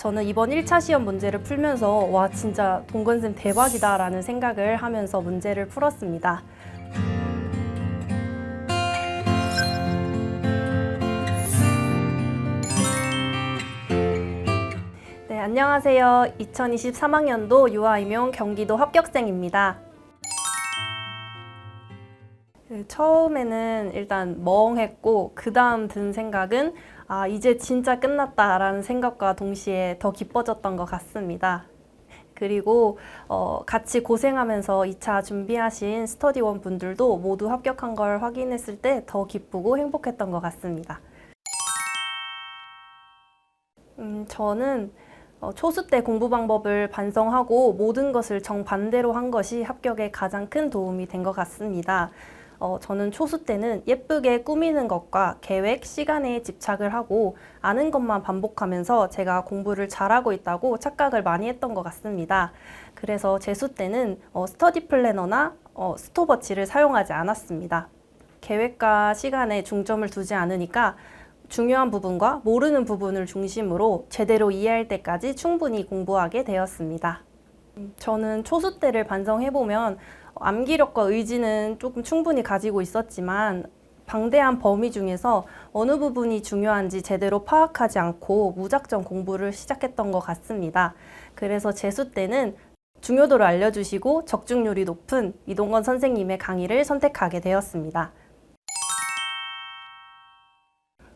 저는 이번 1차 시험 문제를 풀면서 와 진짜 동건쌤 대박이다 라는 생각을 하면서 문제를 풀었습니다. 네, 안녕하세요. 2023학년도 유아임용 경기도 합격생입니다. 처음에는 일단 멍했고 그 다음 든 생각은 이제 진짜 끝났다라는 생각과 동시에 더 기뻐졌던 것 같습니다. 그리고 같이 고생하면서 2차 준비하신 스터디원 분들도 모두 합격한 걸 확인했을 때 더 기쁘고 행복했던 것 같습니다. 저는 초수 때 공부 방법을 반성하고 모든 것을 정반대로 한 것이 합격에 가장 큰 도움이 된 것 같습니다. 저는 초수 때는 예쁘게 꾸미는 것과 계획, 시간에 집착을 하고 아는 것만 반복하면서 제가 공부를 잘하고 있다고 착각을 많이 했던 것 같습니다. 그래서 재수 때는 스터디 플래너나 스톱워치를 사용하지 않았습니다. 계획과 시간에 중점을 두지 않으니까 중요한 부분과 모르는 부분을 중심으로 제대로 이해할 때까지 충분히 공부하게 되었습니다. 저는 초수 때를 반성해보면 암기력과 의지는 조금 충분히 가지고 있었지만 방대한 범위 중에서 어느 부분이 중요한지 제대로 파악하지 않고 무작정 공부를 시작했던 것 같습니다. 그래서 재수 때는 중요도를 알려주시고 적중률이 높은 이동건 선생님의 강의를 선택하게 되었습니다.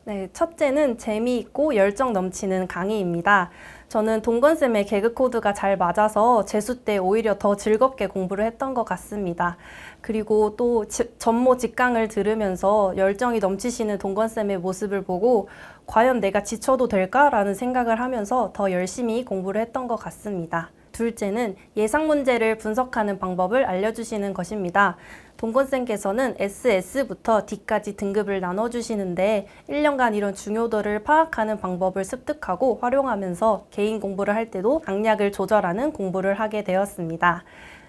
네, 첫째는 재미있고 열정 넘치는 강의입니다. 저는 동건쌤의 개그 코드가 잘 맞아서 재수 때 오히려 더 즐겁게 공부를 했던 것 같습니다. 그리고 또 전모 직강을 들으면서 열정이 넘치시는 동건쌤의 모습을 보고 과연 내가 지쳐도 될까라는 생각을 하면서 더 열심히 공부를 했던 것 같습니다. 둘째는 예상 문제를 분석하는 방법을 알려주시는 것입니다. 동건쌤께서는 SS부터 D까지 등급을 나눠주시는데 1년간 이런 중요도를 파악하는 방법을 습득하고 활용하면서 개인 공부를 할 때도 강약을 조절하는 공부를 하게 되었습니다.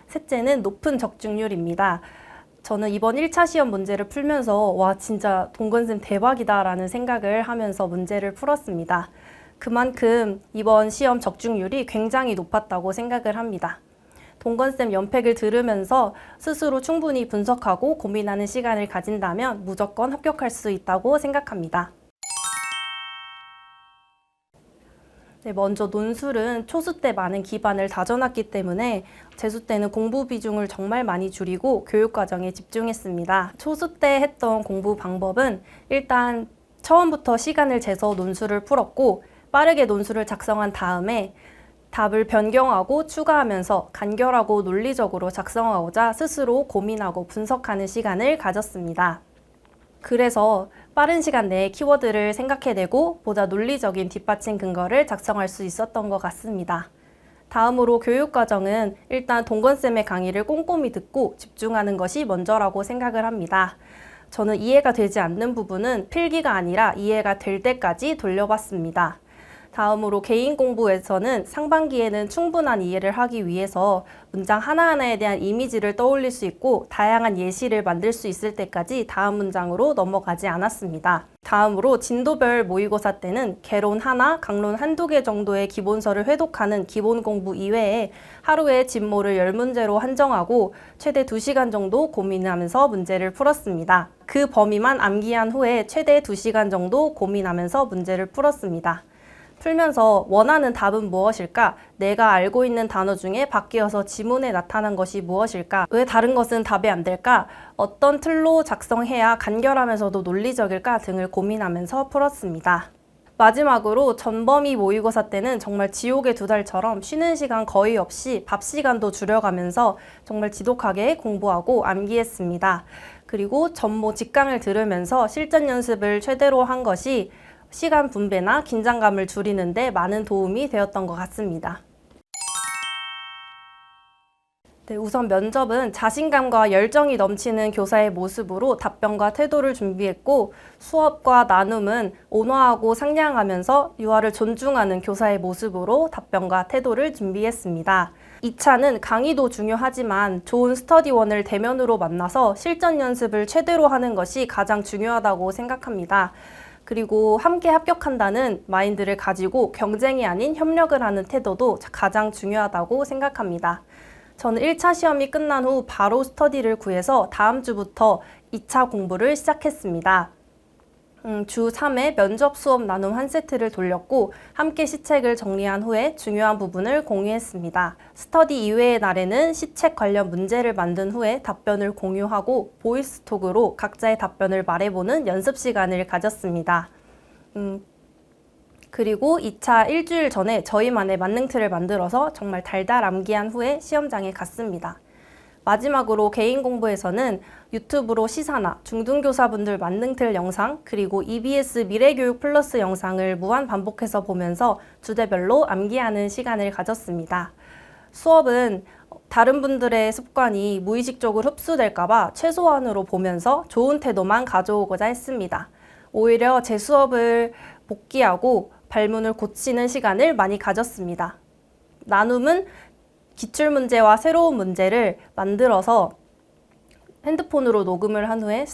셋째는 높은 적중률입니다. 저는 이번 1차 시험 문제를 풀면서 와 진짜 동건쌤 대박이다 라는 생각을 하면서 문제를 풀었습니다. 그만큼 이번 시험 적중률이 굉장히 높았다고 생각을 합니다. 동건쌤 연팩을 들으면서 스스로 충분히 분석하고 고민하는 시간을 가진다면 무조건 합격할 수 있다고 생각합니다. 네, 먼저 논술은 초수 때 많은 기반을 다져놨기 때문에 재수 때는 공부 비중을 정말 많이 줄이고 교육과정에 집중했습니다. 초수 때 했던 공부 방법은 일단 처음부터 시간을 재서 논술을 풀었고 빠르게 논술을 작성한 다음에 답을 변경하고 추가하면서 간결하고 논리적으로 작성하고자 스스로 고민하고 분석하는 시간을 가졌습니다. 그래서 빠른 시간 내에 키워드를 생각해내고 보다 논리적인 뒷받침 근거를 작성할 수 있었던 것 같습니다. 다음으로 교육과정은 일단 동건쌤의 강의를 꼼꼼히 듣고 집중하는 것이 먼저라고 생각을 합니다. 저는 이해가 되지 않는 부분은 필기가 아니라 이해가 될 때까지 돌려봤습니다. 다음으로 개인 공부에서는 상반기에는 충분한 이해를 하기 위해서 문장 하나하나에 대한 이미지를 떠올릴 수 있고 다양한 예시를 만들 수 있을 때까지 다음 문장으로 넘어가지 않았습니다. 다음으로 진도별 모의고사 때는 개론 하나, 강론 한두 개 정도의 기본서를 회독하는 기본 공부 이외에 하루에 진모를 10문제로 한정하고 최대 2시간 정도 고민하면서 문제를 풀었습니다. 그 범위만 암기한 후에 최대 2시간 정도 고민하면서 문제를 풀었습니다. 풀면서 원하는 답은 무엇일까? 내가 알고 있는 단어 중에 바뀌어서 지문에 나타난 것이 무엇일까? 왜 다른 것은 답이 안 될까? 어떤 틀로 작성해야 간결하면서도 논리적일까? 등을 고민하면서 풀었습니다. 마지막으로 전범위 모의고사 때는 정말 지옥의 2달처럼 쉬는 시간 거의 없이 밥 시간도 줄여가면서 정말 지독하게 공부하고 암기했습니다. 그리고 전모 직강을 들으면서 실전 연습을 최대로 한 것이 시간 분배나 긴장감을 줄이는 데 많은 도움이 되었던 것 같습니다. 네, 우선 면접은 자신감과 열정이 넘치는 교사의 모습으로 답변과 태도를 준비했고 수업과 나눔은 온화하고 상냥하면서 유아를 존중하는 교사의 모습으로 답변과 태도를 준비했습니다. 2차는 강의도 중요하지만 좋은 스터디원을 대면으로 만나서 실전 연습을 최대로 하는 것이 가장 중요하다고 생각합니다. 그리고 함께 합격한다는 마인드를 가지고 경쟁이 아닌 협력을 하는 태도도 가장 중요하다고 생각합니다. 저는 1차 시험이 끝난 후 바로 스터디를 구해서 다음 주부터 2차 공부를 시작했습니다. 주 3회 면접 수업 나눔 한 세트를 돌렸고 함께 시책을 정리한 후에 중요한 부분을 공유했습니다. 스터디 이외의 날에는 시책 관련 문제를 만든 후에 답변을 공유하고 보이스톡으로 각자의 답변을 말해보는 연습 시간을 가졌습니다. 그리고 2차 일주일 전에 저희만의 만능틀을 만들어서 정말 달달 암기한 후에 시험장에 갔습니다. 마지막으로 개인 공부에서는 유튜브로 시사나 중등교사분들 만능틀 영상 그리고 EBS 미래교육 플러스 영상을 무한 반복해서 보면서 주제별로 암기하는 시간을 가졌습니다. 수업은 다른 분들의 습관이 무의식적으로 흡수될까봐 최소한으로 보면서 좋은 태도만 가져오고자 했습니다. 오히려 제 수업을 복기하고 발문을 고치는 시간을 많이 가졌습니다. 나눔은 기출문제와 새로운 문제를 만들어서 핸드폰으로 녹음을 한 후에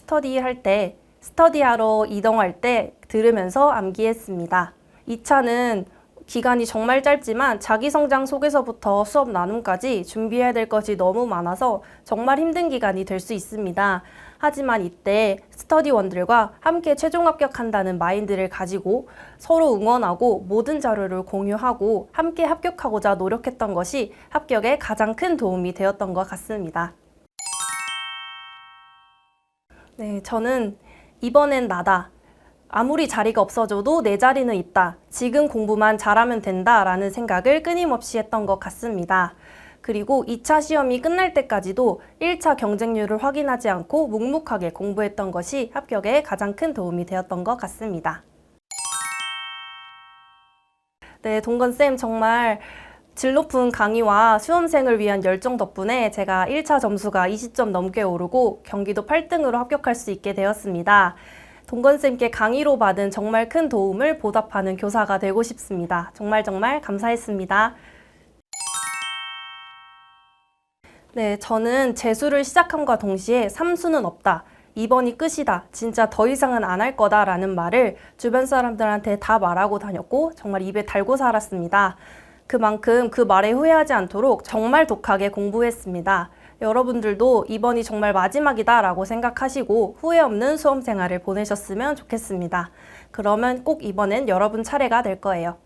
스터디하러 이동할 때 들으면서 암기했습니다. 2차는 기간이 정말 짧지만 자기성장 속에서부터 수업 나눔까지 준비해야 될 것이 너무 많아서 정말 힘든 기간이 될 수 있습니다. 하지만 이때 스터디원들과 함께 최종 합격한다는 마인드를 가지고 서로 응원하고 모든 자료를 공유하고 함께 합격하고자 노력했던 것이 합격에 가장 큰 도움이 되었던 것 같습니다. 네, 저는 이번엔 나다. 아무리 자리가 없어져도 내 자리는 있다. 지금 공부만 잘하면 된다. 라는 생각을 끊임없이 했던 것 같습니다. 그리고 2차 시험이 끝날 때까지도 1차 경쟁률을 확인하지 않고 묵묵하게 공부했던 것이 합격에 가장 큰 도움이 되었던 것 같습니다. 네, 동건쌤 정말 질 높은 강의와 수험생을 위한 열정 덕분에 제가 1차 점수가 20점 넘게 오르고 경기도 8등으로 합격할 수 있게 되었습니다. 동건쌤께 강의로 받은 정말 큰 도움을 보답하는 교사가 되고 싶습니다. 정말 감사했습니다. 네, 저는 재수를 시작함과 동시에 삼수는 없다. 이번이 끝이다. 진짜 더 이상은 안 할 거다. 라는 말을 주변 사람들한테 다 말하고 다녔고 정말 입에 달고 살았습니다. 그만큼 그 말에 후회하지 않도록 정말 독하게 공부했습니다. 여러분들도 이번이 정말 마지막이다 라고 생각하시고 후회 없는 수험 생활을 보내셨으면 좋겠습니다. 그러면 꼭 이번엔 여러분 차례가 될 거예요.